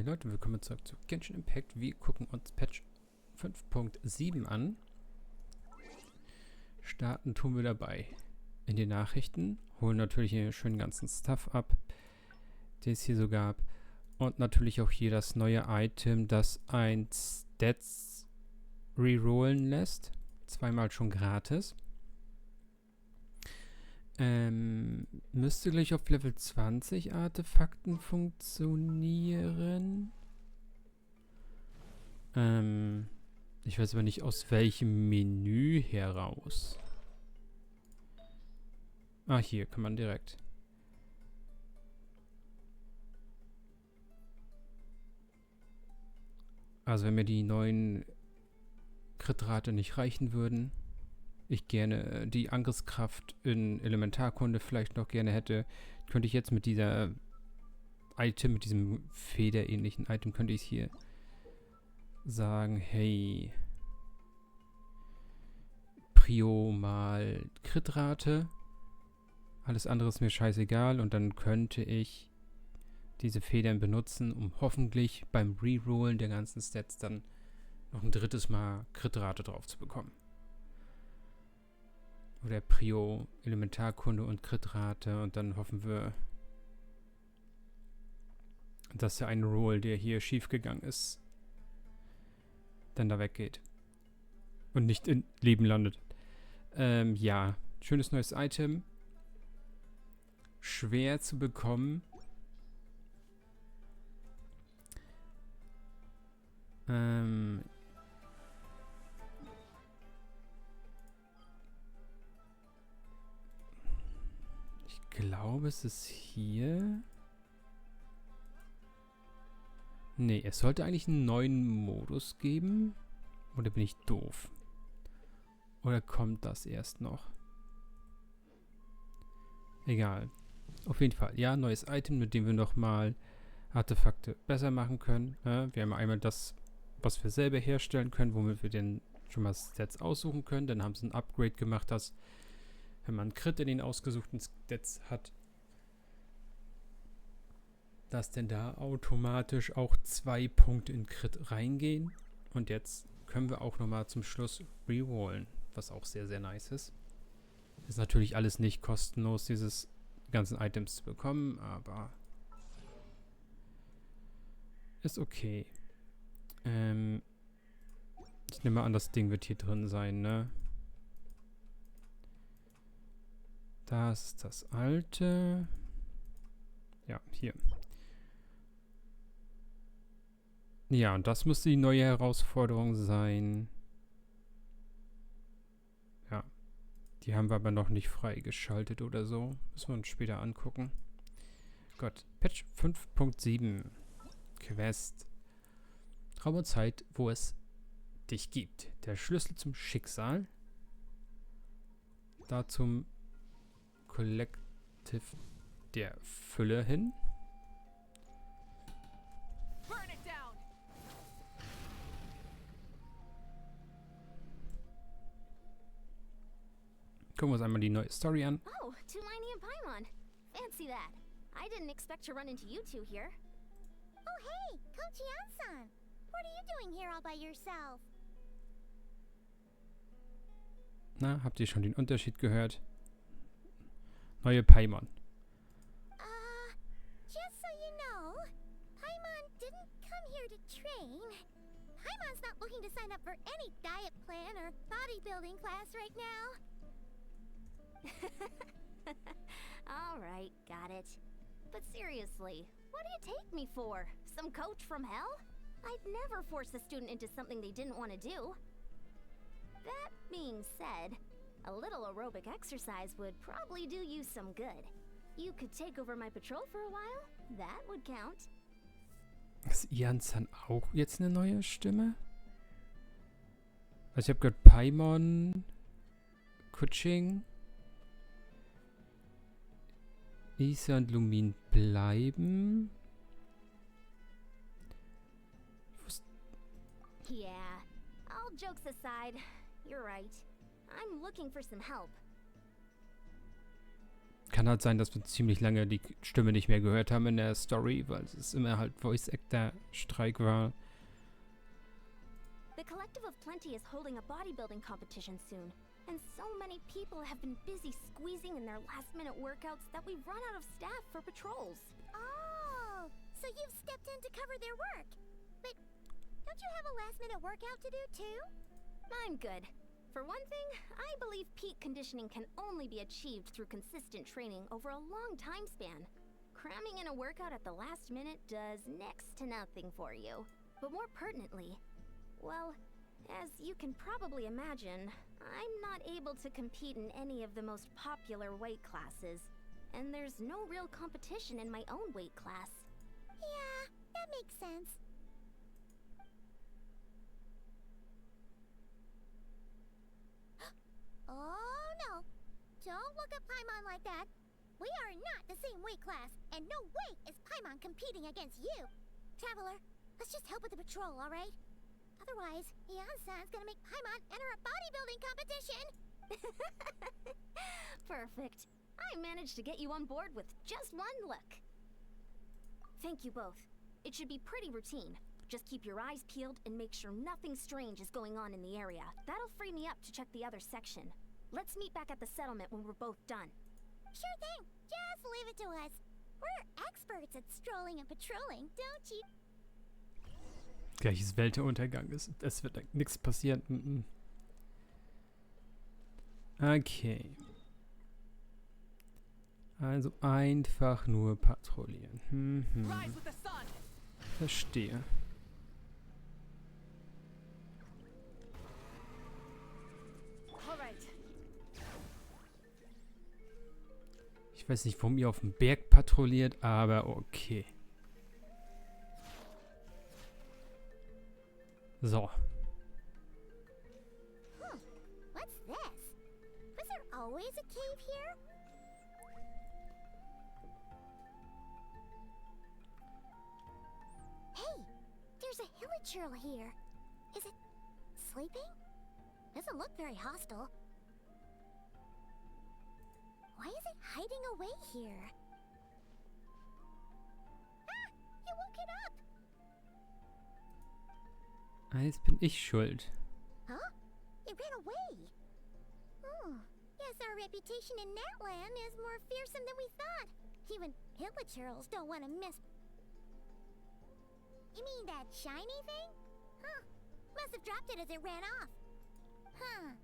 Leute, willkommen zurück zu Genshin Impact. Wir gucken uns Patch 5.7 an. Starten tun wir dabei in den Nachrichten. Holen natürlich hier schön ganzen Stuff ab, den es hier so gab. Und natürlich auch hier das neue Item, das ein Stats rerollen lässt. Zweimal schon gratis. Müsste gleich auf Level 20 Artefakten funktionieren. Ich weiß aber nicht, aus welchem Menü heraus. Ah, hier kann man direkt. Also wenn mir die neuen Crit-Rate nicht reichen würden, ich gerne die Angriffskraft in Elementarkunde vielleicht noch gerne hätte, könnte ich jetzt mit dieser Item, mit diesem federähnlichen Item, könnte ich hier sagen, hey, Prio mal Crit-Rate, alles andere ist mir scheißegal und dann könnte ich diese Federn benutzen, um hoffentlich beim Rerollen der ganzen Stats dann noch ein drittes Mal Crit-Rate drauf zu bekommen. Oder Prio, Elementarkunde und Crit-Rate und dann hoffen wir, dass der eine Roll, der hier schief gegangen ist, dann da weggeht. Und nicht in Leben landet. Ja, schönes neues Item. Schwer zu bekommen. Ich glaube, es ist hier. Nee, es sollte eigentlich einen neuen Modus geben. Oder bin ich doof? Oder kommt das erst noch? Egal. Auf jeden Fall. Ja, neues Item, mit dem wir nochmal Artefakte besser machen können. Wir haben einmal das, was wir selber herstellen können, womit wir den schon mal Stats aussuchen können. Dann haben sie ein Upgrade gemacht, dass wenn man Crit in den ausgesuchten Stats hat, dass denn da automatisch auch 2 Punkte in Crit reingehen. Und jetzt können wir auch nochmal zum Schluss rerollen, was auch sehr, sehr nice ist. Ist natürlich alles nicht kostenlos, dieses ganzen Items zu bekommen, aber ist okay. Ich nehme an, das Ding wird hier drin sein, ne? Das ist das alte. Ja, hier. Ja, und das müsste die neue Herausforderung sein. Ja. Die haben wir aber noch nicht freigeschaltet oder so. Müssen wir uns später angucken. Gott. Patch 5.7. Quest. Raum und Zeit, wo es dich gibt. Der Schlüssel zum Schicksal. Da zum Collective der Fülle hin. Gucken wir uns einmal die neue Story an. Oh, Tulani and Paimon. Fancy that. I didn't expect to run into you two here. Oh hey, Kochi-san. What are you doing here all by yourself? Na, habt ihr schon den Unterschied gehört? Neue Paimon. Just so you know, Paimon didn't come here to train. Paimon's not looking to sign up for any diet plan or bodybuilding class right now. Alright, got it. But seriously, what do you take me for? Some coach from hell? I'd never force a student into something they didn't want to do. That being said, a little aerobic exercise would probably do you some good. You could take over my patrol for a while. That would count. Ist Ian-san auch jetzt eine neue Stimme? Also ich habe gehört Paimon, Kuching, Isa und Lumin bleiben. Yeah, all jokes aside, you're right. I'm looking for some help. Kann Kann halt sein, dass wir ziemlich lange die Stimme nicht mehr gehört haben in der Story, weil es immer halt Voice-Actor-Streik war. The Collective of Plenty is holding a bodybuilding competition soon, and so many people have been busy squeezing in their last-minute workouts that we've run out of staff for patrols. Oh, so you've stepped in to cover their work. But don't you have a last-minute workout to do too? I'm good. For one thing, I believe peak conditioning can only be achieved through consistent training over a long time span. Cramming in a workout at the last minute does next to nothing for you. But more pertinently, well, as you can probably imagine, I'm not able to compete in any of the most popular weight classes. And there's no real competition in my own weight class. Yeah, that makes sense. Oh no! Don't look at Paimon like that. We are not the same weight class, and no way is Paimon competing against you. Traveler, let's just help with the patrol, alright? Otherwise, Yan-san's gonna make Paimon enter a bodybuilding competition! Perfect. I managed to get you on board with just one look. Thank you both. It should be pretty routine. Just keep your eyes peeled and make sure nothing strange is going on in the area. That'll free me up to check the other section. Let's meet back at the settlement when we're both done. Sure thing. Just leave it to us. We're experts at strolling and patrolling, don't you? Gleiches Weltuntergang ist. Es wird nichts passieren. Okay. Also einfach nur patrouillieren. Verstehe. Ich weiß nicht, warum ihr auf dem Berg patrouilliert, aber okay. So. What's this? Was there always a cave here? Hey, there's a hilichurl here. Is it sleeping? Doesn't look very hostile. Why is it hiding away here? Ah! You woke it up! Jetzt bin ich schuld. Huh? It ran away. Oh, yes, our reputation in that land is more fearsome than we thought. Even hilichurls don't want to miss. You mean that shiny thing? Huh. Must have dropped it as it ran off. Huh.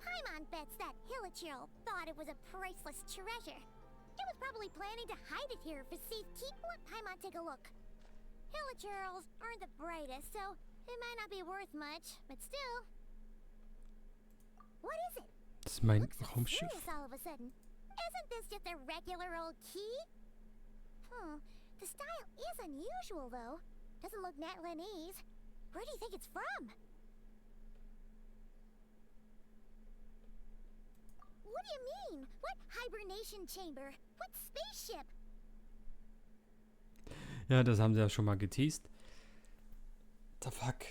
Paimon bets that hilichurl thought it was a priceless treasure. It was probably planning to hide it here for safekeep. Let Paimon take a look. Hilichurls aren't the brightest, so it might not be worth much, but still. What is it? Das ist mein Looks so Raumschiff. serious all of a sudden. Isn't this just a regular old key? The style is unusual, though. Doesn't look Natlanese. Where do you think it's from? What do you mean? What hibernation chamber? What spaceship? Ja, das haben sie ja schon mal geteased. The fuck?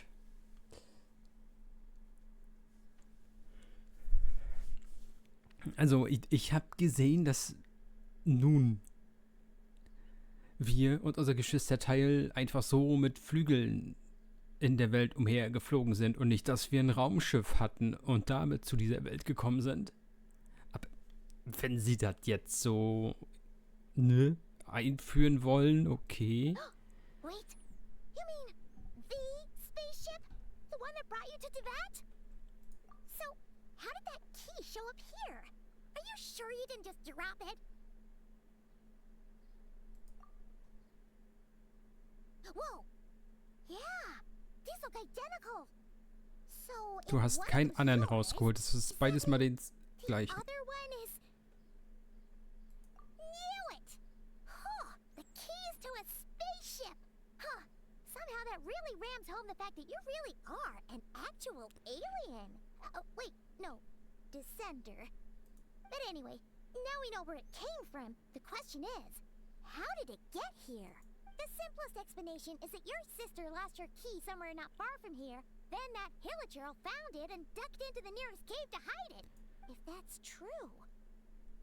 Also, ich habe gesehen, dass nun wir und unser Geschwisterteil einfach so mit Flügeln in der Welt umhergeflogen sind und nicht, dass wir ein Raumschiff hatten und damit zu dieser Welt gekommen sind. Aber wenn sie das jetzt so, einführen wollen, okay. Wait, you mean the spaceship? The one that brought you to Tibet? So, how did that key show up here? Are you sure you didn't just drop it? Whoa! Yeah, these look identical. So Du hast keinen anderen rausgeholt. Das ist beides mal den gleichen. The other one is... Knew it! Huh, the keys to a spaceship! Huh, somehow that really rams home the fact that you really are an actual alien. Oh, wait, no, descender. But anyway, now we know where it came from. The question is, how did it get here? The simplest explanation is that your sister lost her key somewhere not far from here. Then that hilichurl found it and ducked into the nearest cave to hide it. If that's true.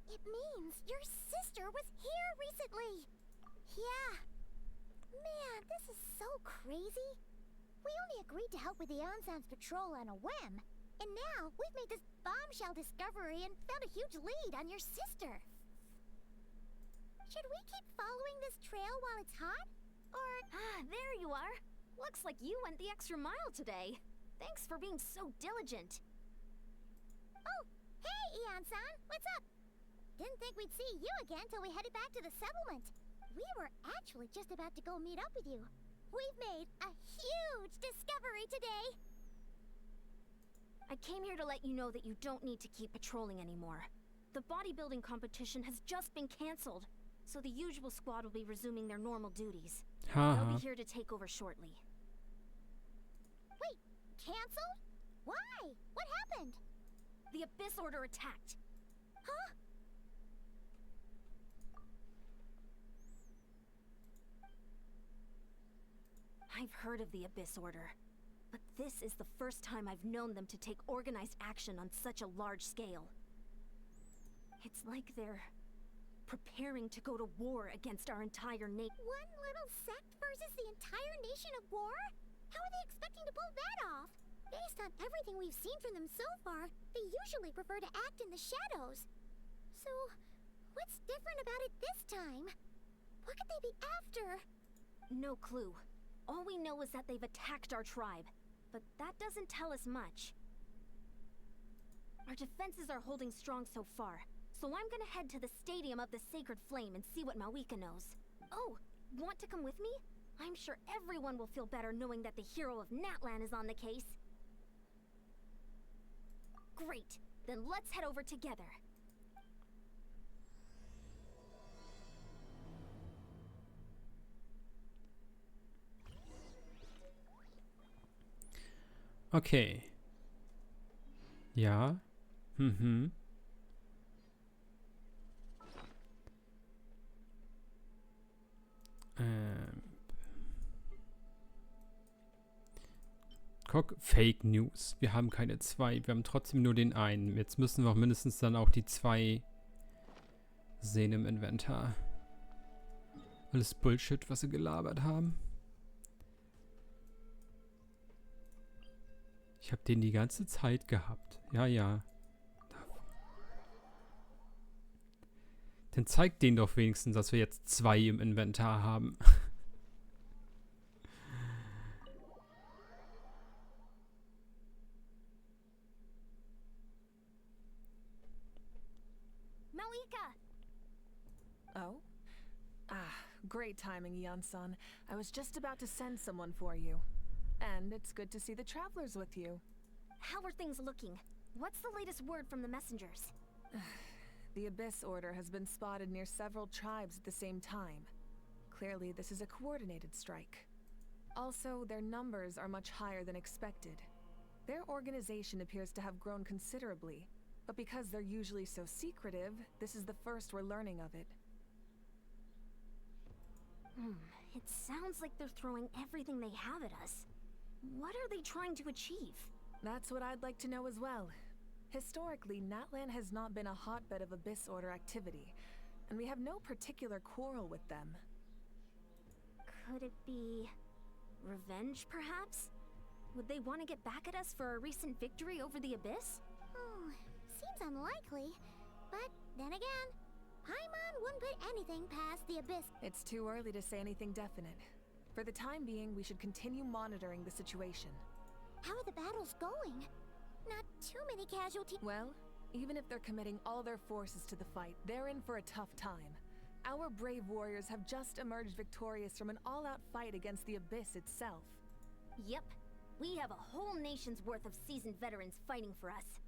It means your sister was here recently. Yeah. Man, this is so crazy. We only agreed to help with the Ansan's patrol on a whim. And now we've made this bombshell discovery and found a huge lead on your sister. Should we keep following this trail while it's hot? Or... Ah, there you are. Looks like you went the extra mile today. Thanks for being so diligent. Oh, hey, Ian-san, what's up? Didn't think we'd see you again till we headed back to the settlement. We were actually just about to go meet up with you. We've made a huge discovery today. I came here to let you know that you don't need to keep patrolling anymore. The bodybuilding competition has just been cancelled, so the usual squad will be resuming their normal duties. They'll be here to take over shortly. Wait, cancelled? Why? What happened? The Abyss Order attacked. Huh? I've heard of the Abyss Order, but this is the first time I've known them to take organized action on such a large scale. It's like they're preparing to go to war against our entire nation. One little sect versus the entire nation of war? How are they expecting to pull that off? Based on everything we've seen from them so far, they usually prefer to act in the shadows. So, what's different about it this time? What could they be after? No clue. All we know is that they've attacked our tribe, but that doesn't tell us much. Our defenses are holding strong so far, so I'm gonna head to the Stadium of the Sacred Flame and see what Mawika knows. Oh, want to come with me? I'm sure everyone will feel better knowing that the hero of Natlan is on the case. Great, then let's head over together. Okay. Ja. Mhm. Guck, Fake News. Wir haben keine zwei. Wir haben trotzdem nur den einen. Jetzt müssen wir auch mindestens dann auch die zwei sehen im Inventar. Alles Bullshit, was sie gelabert haben. Ich habe den die ganze Zeit gehabt. Ja, ja. Dann zeigt denen doch wenigstens, dass wir jetzt zwei im Inventar haben. Mawika! Oh? Ah, great timing, Ian-san. I was just about to send someone for you. And it's good to see the travelers with you. How are things looking? What's the latest word from the messengers? The Abyss Order has been spotted near several tribes at the same time. Clearly, this is a coordinated strike. Also, their numbers are much higher than expected. Their organization appears to have grown considerably, but because they're usually so secretive, this is the first we're learning of it. It sounds like they're throwing everything they have at us. What are they trying to achieve? That's what I'd like to know as well. Historically, Natlan has not been a hotbed of Abyss Order activity, and we have no particular quarrel with them. Could it be revenge, perhaps? Would they want to get back at us for a recent victory over the Abyss? Oh, seems unlikely. But then again, Paimon wouldn't put anything past the Abyss. It's too early to say anything definite. For the time being, we should continue monitoring the situation. How are the battles going? Not too many casualties. Well, even if they're committing all their forces to the fight, they're in for a tough time. Our brave warriors have just emerged victorious from an all-out fight against the Abyss itself. Yep. We have a whole nation's worth of seasoned veterans fighting for us.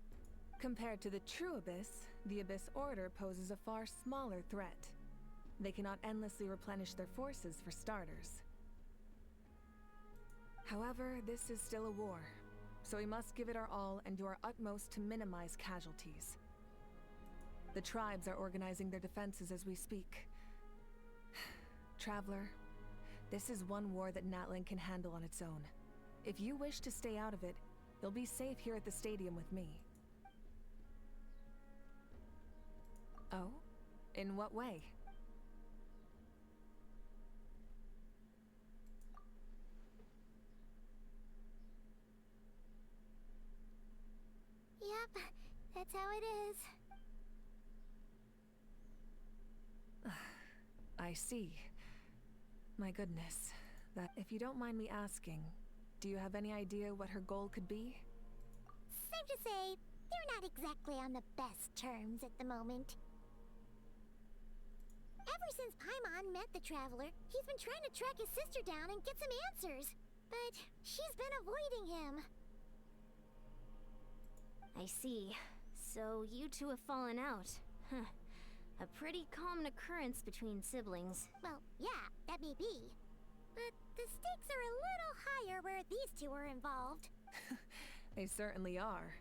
Compared to the true Abyss, the Abyss Order poses a far smaller threat. They cannot endlessly replenish their forces for starters. However, this is still a war, so we must give it our all and do our utmost to minimize casualties. The tribes are organizing their defenses as we speak. Traveler, this is one war that Natlan can handle on its own. If you wish to stay out of it, you'll be safe here at the stadium with me. Oh? In what way? Yep, that's how it is. I see. My goodness. That, if you don't mind me asking, do you have any idea what her goal could be? Safe to say, they're not exactly on the best terms at the moment. Ever since Paimon met the Traveler, he's been trying to track his sister down and get some answers. But she's been avoiding him. I see. So you two have fallen out. Huh. A pretty common occurrence between siblings. Well, yeah, that may be. But the stakes are a little higher where these two are involved. They certainly are.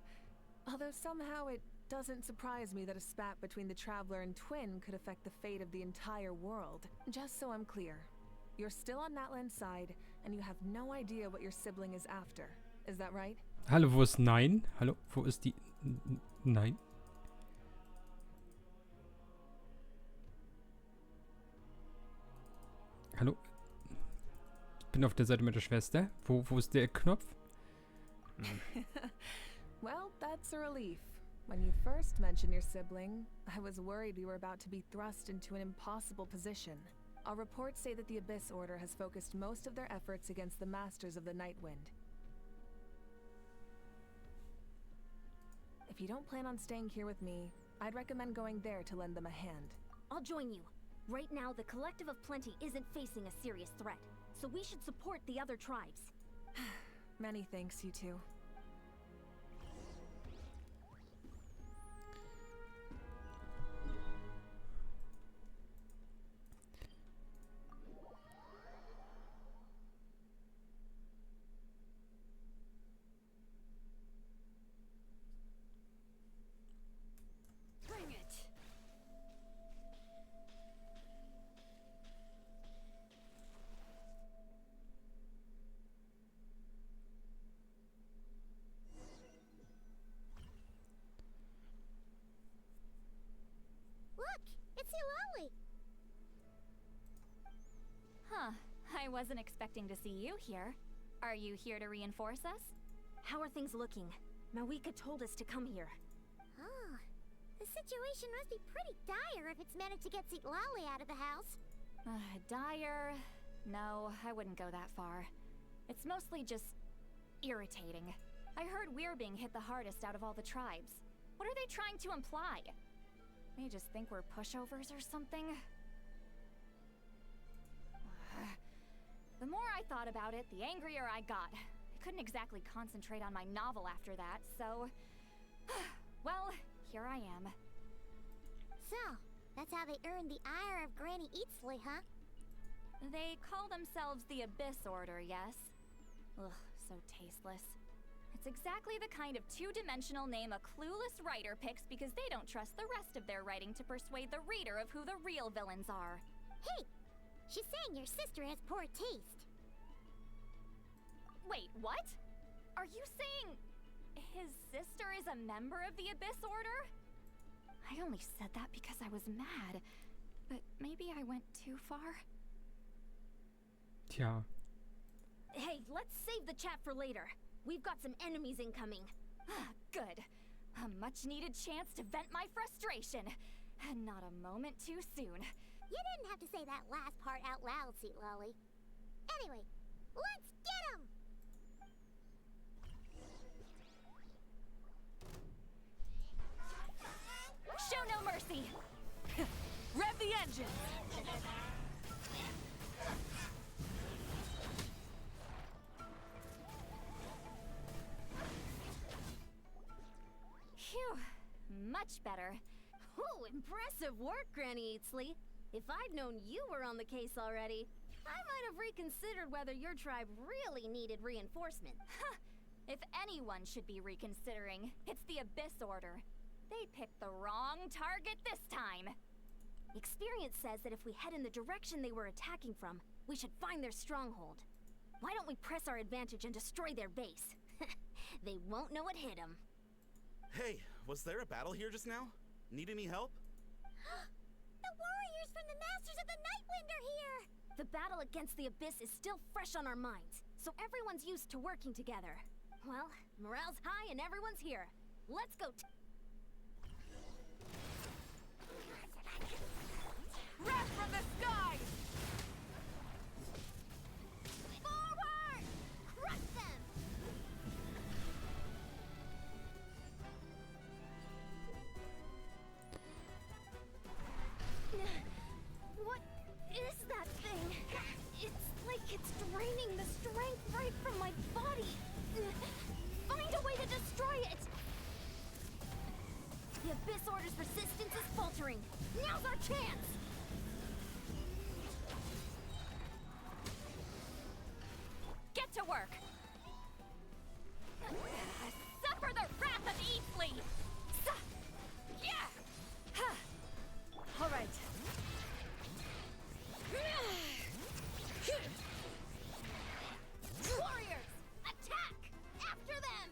Although somehow it doesn't surprise me that a spat between the Traveler and Twin could affect the fate of the entire world. Just so I'm clear, you're still on Natlan's side, and you have no idea what your sibling is after. Is that right? Hallo, wo ist Nein? Hallo, wo ist die... Nein? Hallo? Ich bin auf der Seite mit der Schwester. Wo ist der Knopf? Well, that's a relief. When you first mentioned your sibling, I was worried we were about to be thrust into an impossible position. Our reports say that the Abyss Order has focused most of their efforts against the Masters of the Nightwind. If you don't plan on staying here with me, I'd recommend going there to lend them a hand. I'll join you. Right now, the Collective of Plenty isn't facing a serious threat, so we should support the other tribes. Many thanks, you two. Bring it! Look, it's Eulalie. Huh. I wasn't expecting to see you here. Are you here to reinforce us? How are things looking? Mawika told us to come here. Oh, the situation must be pretty dire if it's managed to get Eulalie out of the house. Dire? No, I wouldn't go that far. It's mostly just irritating. I heard we're being hit the hardest out of all the tribes. What are they trying to imply? They just think we're pushovers or something? The more I thought about it, the angrier I got. I couldn't exactly concentrate on my novel after that, so... well, here I am. So, that's how they earned the ire of Granny Eatsley, huh? They call themselves the Abyss Order, yes? Ugh, so tasteless. It's exactly the kind of two-dimensional name a clueless writer picks because they don't trust the rest of their writing to persuade the reader of who the real villains are. Hey, she's saying your sister has poor taste. Wait, what? Are you saying his sister is a member of the Abyss Order? I only said that because I was mad, but maybe I went too far. Tja. Hey, let's save the chat for later. We've got some enemies incoming. Good. A much-needed chance to vent my frustration. And not a moment too soon. You didn't have to say that last part out loud, Eulalie. Anyway, let's get him! Show no mercy! Rev the engine! Phew, much better. Oh, impressive work, Granny Eatsley. If I'd known you were on the case already, I might have reconsidered whether your tribe really needed reinforcement. Huh. If anyone should be reconsidering, it's the Abyss Order. They picked the wrong target this time. Experience says that if we head in the direction they were attacking from, we should find their stronghold. Why don't we press our advantage and destroy their base? They won't know what hit them. Hey, was there a battle here just now? Need any help? The warriors from the Masters of the Nightwind are here! The battle against the Abyss is still fresh on our minds, so everyone's used to working together. Well, morale's high and everyone's here. Let's go. Wrath from the skies! Forward! Crush them! What is that thing? It's like it's draining the strength right from my body. Find a way to destroy it! The Abyss Order's resistance is faltering. Now's our chance! Get to work! Suffer the wrath of Eastleigh! Yeah! All right. Warriors! Attack! After them!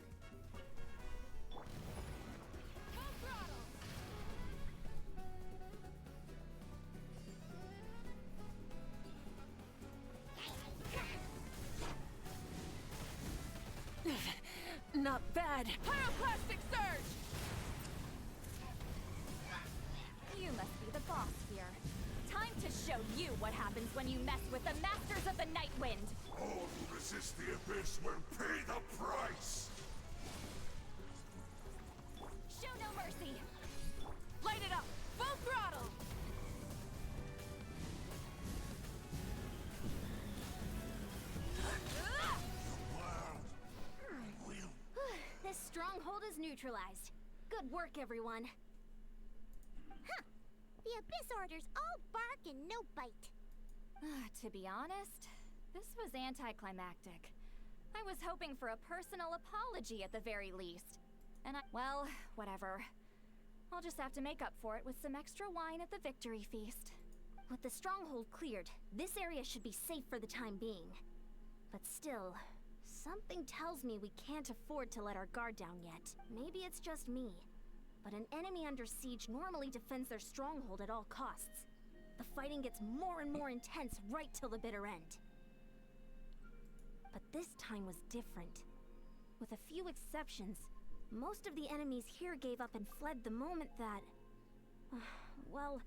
Not bad. Pyroclastic surge! You must be the boss here. Time to show you what happens when you mess with the Masters of the Nightwind! All who resist the Abyss will pay the price! Show no mercy! Light it up! Full throttle! This stronghold is neutralized. Good work, everyone. Huh. The Abyss Order's all bark and no bite. To be honest, this was anticlimactic. I was hoping for a personal apology at the very least. Well, whatever. I'll just have to make up for it with some extra wine at the victory feast. With the stronghold cleared, this area should be safe for the time being. But still, something tells me we can't afford to let our guard down yet. Maybe it's just me, but an enemy under siege normally defends their stronghold at all costs. The fighting gets more and more intense right till the bitter end. But this time was different. With a few exceptions, most of the enemies here gave up and fled the moment that... well,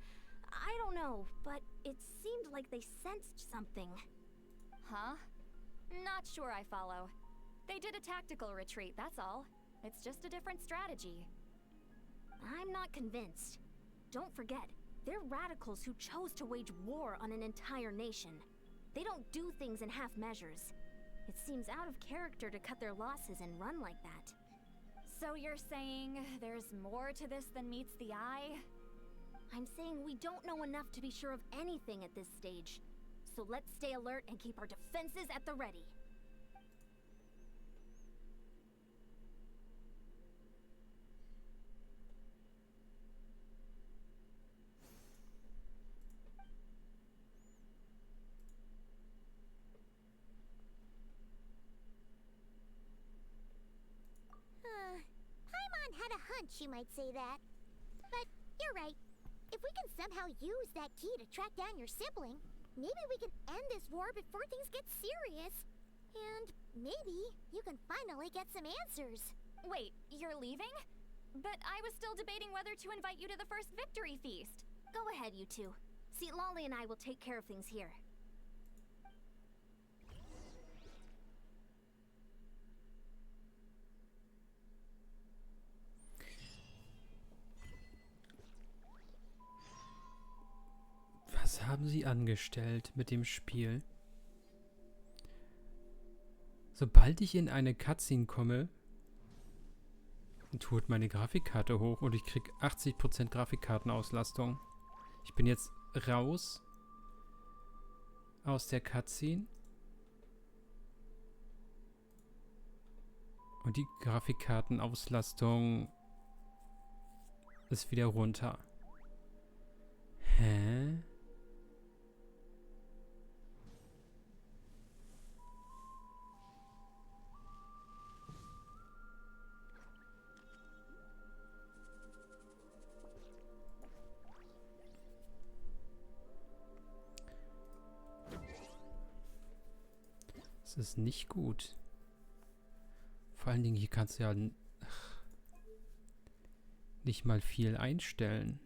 I don't know, but it seemed like they sensed something. Huh? Not sure I follow. They did a tactical retreat, that's all. It's just a different strategy. I'm not convinced. Don't forget, they're radicals who chose to wage war on an entire nation. They don't do things in half measures. It seems out of character to cut their losses and run like that. So you're saying there's more to this than meets the eye? I'm saying we don't know enough to be sure of anything at this stage. So let's stay alert and keep our defenses at the ready. Paimon had a hunch you might say that. But you're right. If we can somehow use that key to track down your sibling, maybe we can end this war before things get serious. And maybe you can finally get some answers. Wait, you're leaving? But I was still debating whether to invite you to the first victory feast. Go ahead, you two. See, Lolly and I will take care of things here. Was haben Sie angestellt mit dem Spiel? Sobald ich in eine Cutscene komme, tut meine Grafikkarte hoch und ich krieg 80% Grafikkartenauslastung. Ich bin jetzt raus aus der Cutscene und die Grafikkartenauslastung ist wieder runter. Hä? Das ist nicht gut. Vor allen Dingen, hier kannst du ja nicht mal viel einstellen.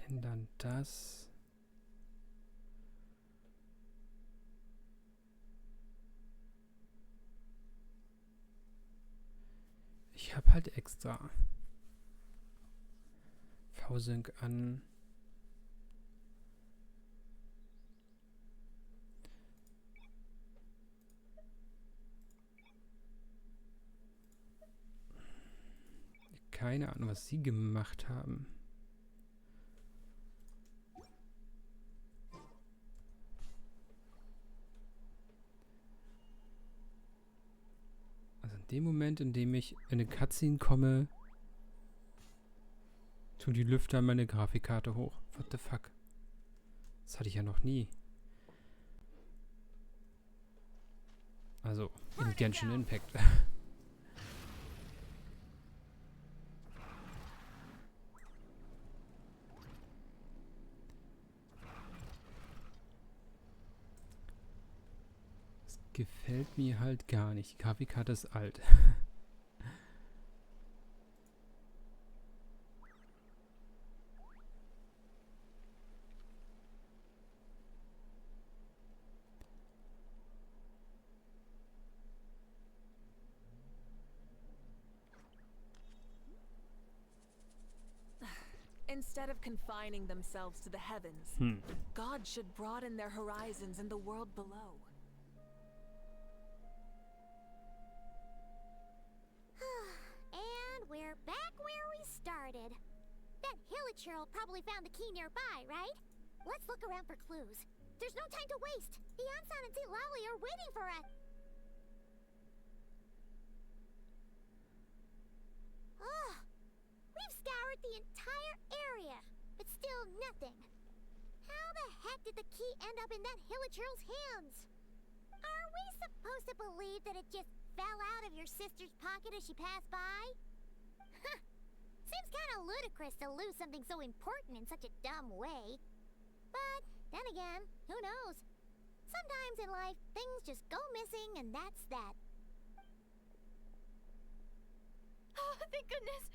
Wenn dann das. Ich habe halt extra V-Sync an. Keine Ahnung, was sie gemacht haben. Also in dem Moment, in dem ich in eine Cutscene komme, tun die Lüfter meine Grafikkarte hoch. What the fuck? Das hatte ich ja noch nie. Also in Genshin Impact. Gefällt mir halt gar nicht. Die Grafikkarte ist alt. Instead of confining themselves to the heavens, God should broaden their horizons in the world below. And we're back where we started. That Hilichurl probably found the key nearby, right? Let's look around for clues. There's no time to waste. The Ansan and Zitlali are waiting for us. Oh, we've scoured the entire area, but still nothing. How the heck did the key end up in that Hilichurl's hands? Are we supposed to believe that it just fell out of your sister's pocket as she passed by? Huh. Seems kind of ludicrous to lose something so important in such a dumb way. But then again, who knows? Sometimes in life, things just go missing and that's that. Oh, thank goodness.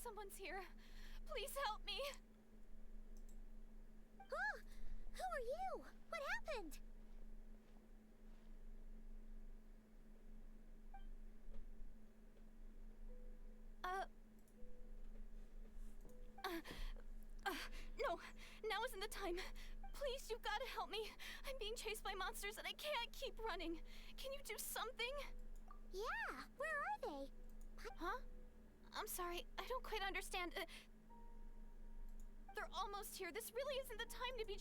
Someone's here. Please help me. Oh, who are you? What happened? No, now isn't the time. Please, you've got to help me. I'm being chased by monsters and I can't keep running. Can you do something? Yeah, where are they? Huh? I'm sorry, I don't quite understand. They're almost here. This really isn't the time to be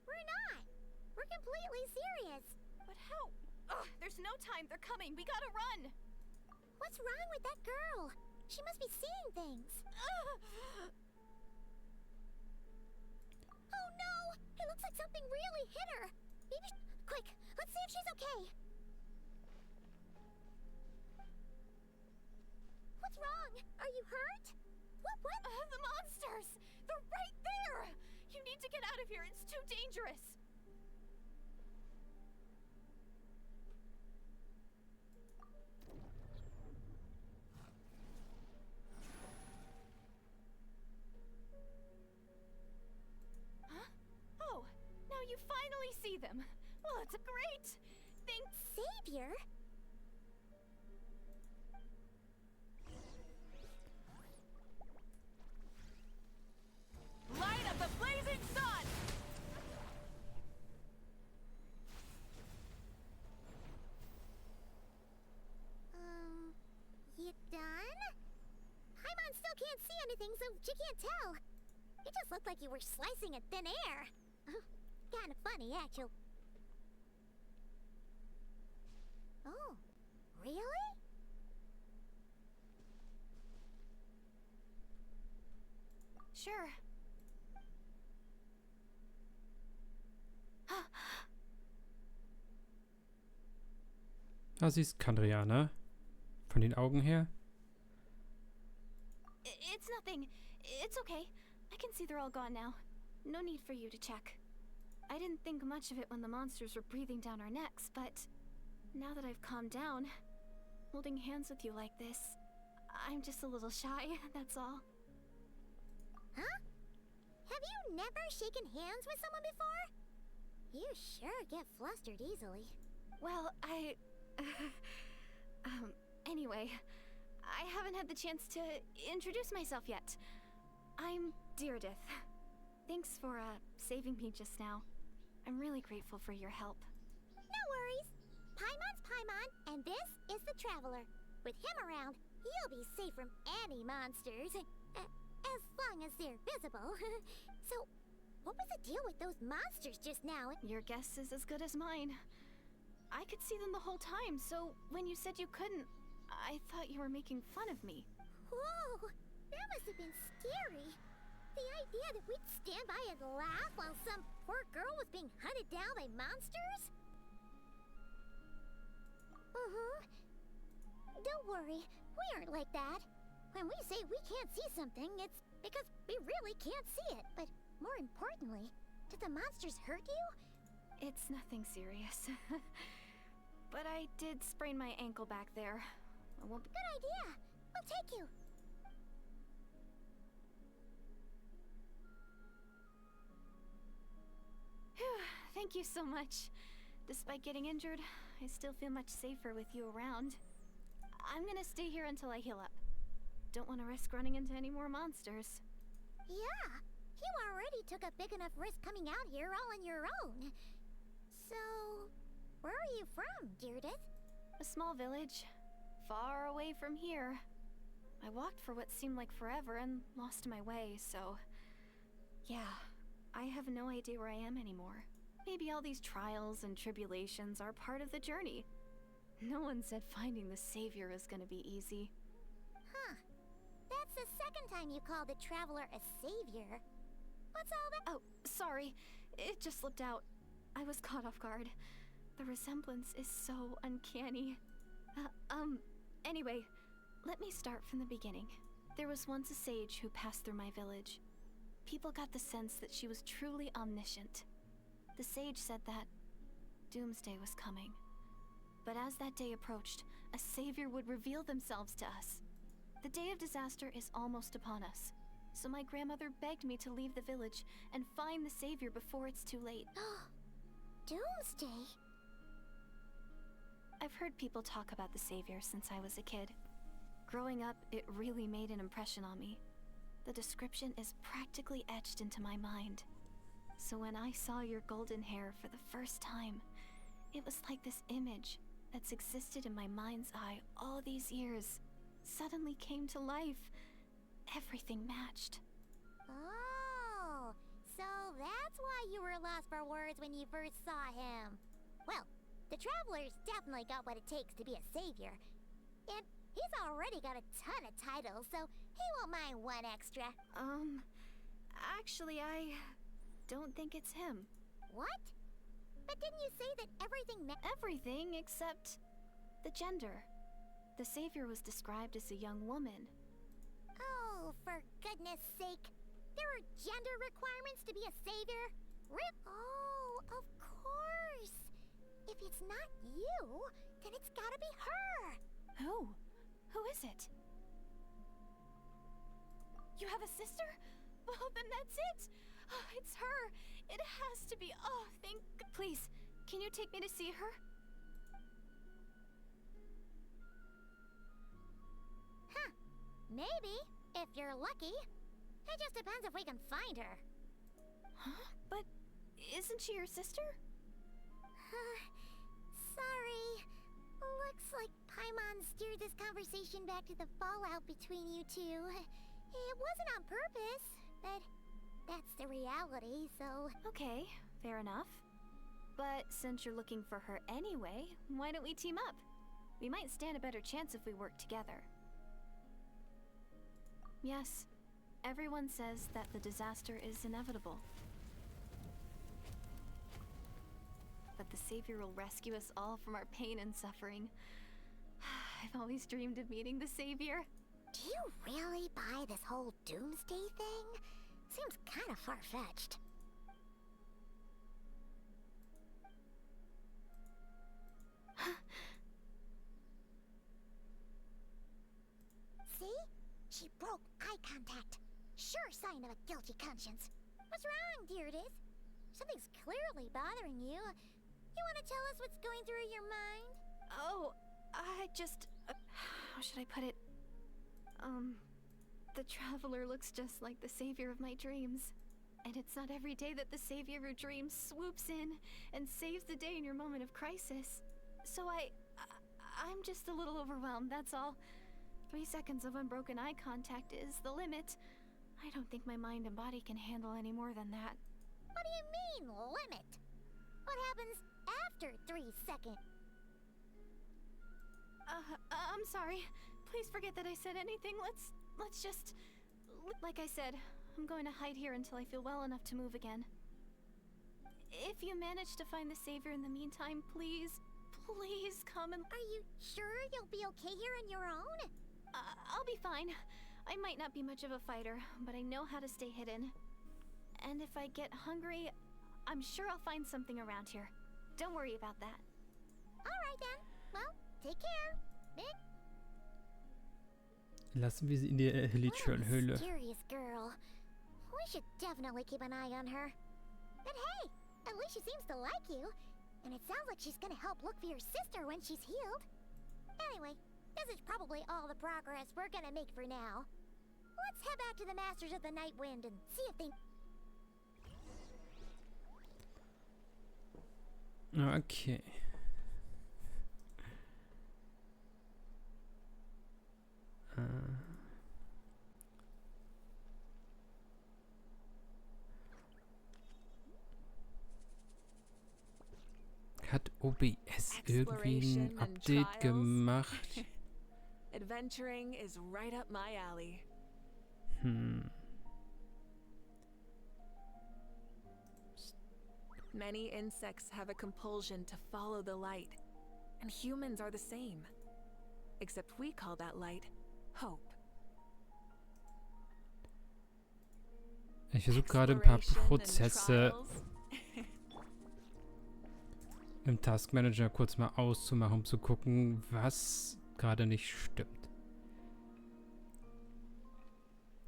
We're not. We're completely serious. But how? Ugh, there's no time. They're coming. We gotta run. What's wrong with that girl? She must be seeing things. Oh no! It looks like something really hit her. Maybe. Quick, let's see if she's okay. What's wrong? Are you hurt? What? The monsters! They're right there! You need to get out of here. It's too dangerous. You finally see them. Well, it's a great thing. Savior? Light up the blazing sun! You done? Paimon still can't see anything, so she can't tell. It just looked like you were slicing at thin air. Kinda funny, actually. Oh, really? Sure. Ah, sie ist Kandria, ne? Von den Augen her. It's nothing. It's okay. I can see they're all gone now. No need for you to check. I didn't think much of it when the monsters were breathing down our necks, but now that I've calmed down, holding hands with you like this, I'm just a little shy, that's all. Huh? Have you never shaken hands with someone before? You sure get flustered easily. Well, anyway, I haven't had the chance to introduce myself yet. I'm Deirdith. Thanks for, saving me just now. I'm really grateful for your help. No worries. Paimon's Paimon, and this is the Traveler. With him around, you'll be safe from any monsters. As long as they're visible. So, what was the deal with those monsters just now? Your guess is as good as mine. I could see them the whole time, so when you said you couldn't, I thought you were making fun of me. Whoa! That must have been scary. The idea that we'd stand by and laugh while some poor girl was being hunted down by monsters? Don't worry, we aren't like that. When we say we can't see something, it's because we really can't see it. But more importantly, did the monsters hurt you? It's nothing serious. But I did sprain my ankle back there. I won't be— Good idea. We'll take you. Thank you so much. Despite getting injured, I still feel much safer with you around. I'm gonna stay here until I heal up. Don't want to risk running into any more monsters. Yeah, you already took a big enough risk coming out here all on your own. So, where are you from, Deirdith? A small village, far away from here. I walked for what seemed like forever and lost my way, so... yeah, I have no idea where I am anymore. Maybe all these trials and tribulations are part of the journey. No one said finding the savior is gonna be easy. Huh. That's the second time you called the Traveler a savior. What's all that? Oh, sorry. It just slipped out. I was caught off guard. The resemblance is so uncanny. Anyway, let me start from the beginning. There was once a sage who passed through my village. People got the sense that she was truly omniscient. The sage said that doomsday was coming. But as that day approached, a savior would reveal themselves to us. The day of disaster is almost upon us, so my grandmother begged me to leave the village and find the savior before it's too late. Doomsday? I've heard people talk about the savior since I was a kid. Growing up, it really made an impression on me. The description is practically etched into my mind. So when I saw your golden hair for the first time, it was like this image that's existed in my mind's eye all these years suddenly came to life. Everything matched. Oh, so that's why you were lost for words when you first saw him. Well, the Traveler's definitely got what it takes to be a savior. And he's already got a ton of titles, so he won't mind one extra. Actually, I don't think it's him. What? But didn't you say that everything Everything except the gender. The savior was described as a young woman. Oh, for goodness sake. There are gender requirements to be a savior? Oh, of course. If it's not you, then it's gotta be her. Who? Who is it? You have a sister? Well, then that's it. Oh, it's her. It has to be. Oh, thank... Please, can you take me to see her? Huh. Maybe, if you're lucky. It just depends if we can find her. Huh? But isn't she your sister? Sorry. Looks like Paimon steered this conversation back to the fallout between you two. It wasn't on purpose, but that's the reality, so... Okay, fair enough. But since you're looking for her anyway, why don't we team up? We might stand a better chance if we work together. Yes, everyone says that the disaster is inevitable. But the Savior will rescue us all from our pain and suffering. I've always dreamed of meeting the Savior. Do you really buy this whole doomsday thing? Seems kind of far-fetched. See? She broke eye contact. Sure sign of a guilty conscience. What's wrong, Deirdis? Something's clearly bothering you. You want to tell us what's going through your mind? Oh, I just... how should I put it? The Traveler looks just like the Savior of my dreams. And it's not every day that the Savior of your dreams swoops in and saves the day in your moment of crisis. So I'm just a little overwhelmed, that's all. 3 seconds of unbroken eye contact is the limit. I don't think my mind and body can handle any more than that. What do you mean, limit? What happens after 3 seconds? I'm sorry. Please forget that I said anything. Let's just... Like I said, I'm going to hide here until I feel well enough to move again. If you manage to find the Savior in the meantime, please come and... Are you sure you'll be okay here on your own? I'll be fine. I might not be much of a fighter, but I know how to stay hidden. And if I get hungry, I'm sure I'll find something around here. Don't worry about that. Alright then. Well, take care. Big. Lassen wir sie in der Helichurn-Höhle. Mysterious girl. We should definitely keep an eye on her. But hey, at least she seems to like you. And it sounds like she's gonna help look for your sister when she's healed. Anyway, this is probably all the progress we're gonna make for now. Let's head back to the Masters of the Night Wind and see if they... Okay. Hat OBS irgendwie ein Update gemacht? Adventuring is right up my alley. Many insects have a compulsion to follow the light, and humans are the same. Except we call that light hope. Ich versuche gerade ein paar Prozesse im Taskmanager kurz mal auszumachen, um zu gucken, was gerade nicht stimmt.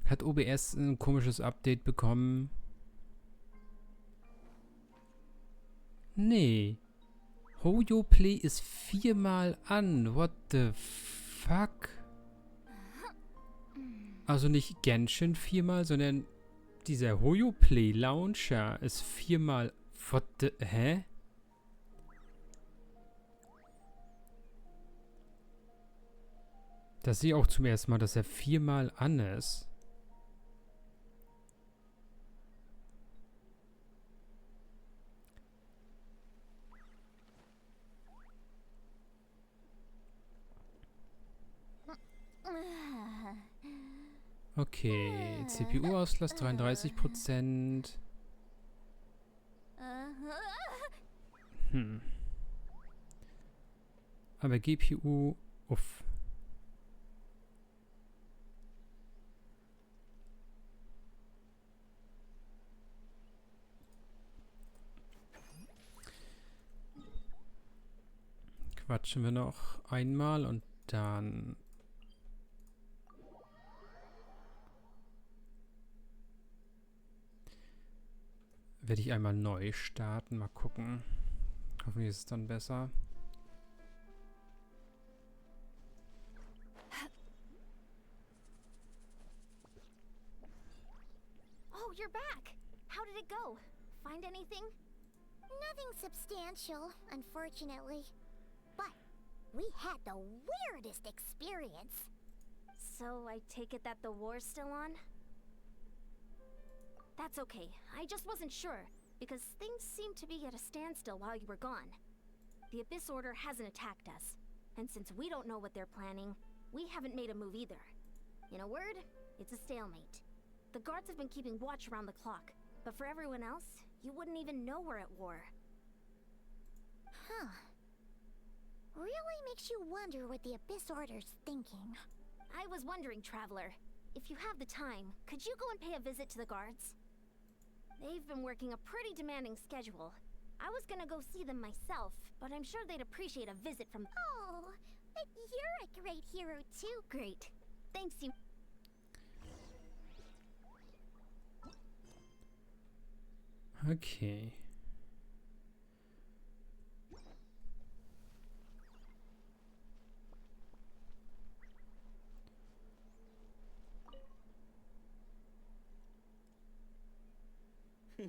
Hat OBS ein komisches Update bekommen? Nee. miHoYo Play ist 4-mal an. What the fuck? Also nicht Genshin 4-mal, sondern dieser miHoYo Play Launcher ist 4-mal... What the... Hä? Das sehe ich auch zum ersten Mal, dass er 4-mal an ist. Okay, CPU-Auslass 33%. Aber GPU... Uff. Quatschen wir noch einmal und dann... werde ich einmal neu starten. Mal gucken. Hoffentlich ist es dann besser. Oh, you're back. How did it go? Find anything? Nothing substantial, unfortunately. But we had the weirdest experience. So I take it that the war's still on? That's okay. I just wasn't sure, because things seemed to be at a standstill while you were gone. The Abyss Order hasn't attacked us, and since we don't know what they're planning, we haven't made a move either. In a word, it's a stalemate. The guards have been keeping watch around the clock, but for everyone else, you wouldn't even know we're at war. Huh. Really makes you wonder what the Abyss Order's thinking. I was wondering, Traveler, if you have the time, could you go and pay a visit to the guards? They've been working a pretty demanding schedule. I was gonna go see them myself, but I'm sure they'd appreciate a visit from— Oh, but you're a great hero too. Great. Thanks, you— Okay.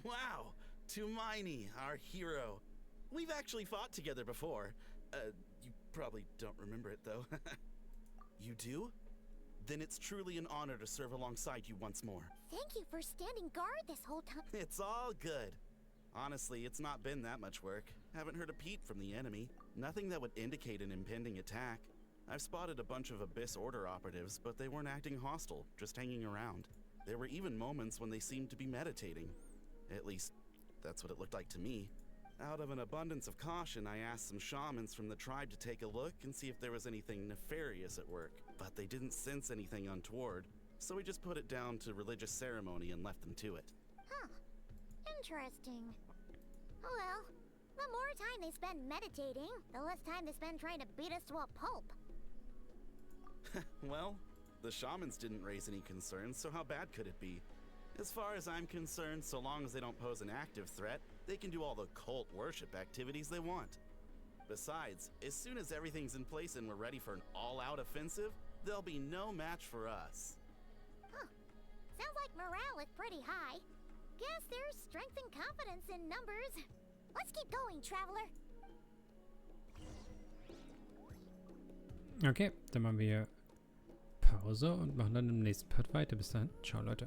Wow, Tumaini, our hero. We've actually fought together before. You probably don't remember it though. You do? Then it's truly an honor to serve alongside you once more. Thank you for standing guard this whole time. It's all good. Honestly, it's not been that much work. Haven't heard a peep from the enemy. Nothing that would indicate an impending attack. I've spotted a bunch of Abyss Order operatives, but they weren't acting hostile, just hanging around. There were even moments when they seemed to be meditating. At least, that's what it looked like to me. Out of an abundance of caution, I asked some shamans from the tribe to take a look and see if there was anything nefarious at work, but they didn't sense anything untoward, so we just put it down to religious ceremony and left them to it. Huh. Interesting. Oh well, the more time they spend meditating, the less time they spend trying to beat us to a pulp. Well, the shamans didn't raise any concerns, so how bad could it be? As far as I'm concerned, so long as they don't pose an active threat, they can do all the cult worship activities they want. Besides, as soon as everything's in place and we're ready for an all-out offensive, there'll be no match for us. Huh. Sounds like morale is pretty high. Guess there's strength and confidence in numbers. Let's keep going, Traveler. Okay, dann machen wir Pause und machen dann im nächsten Part weiter. Bis dann. Ciao, Leute.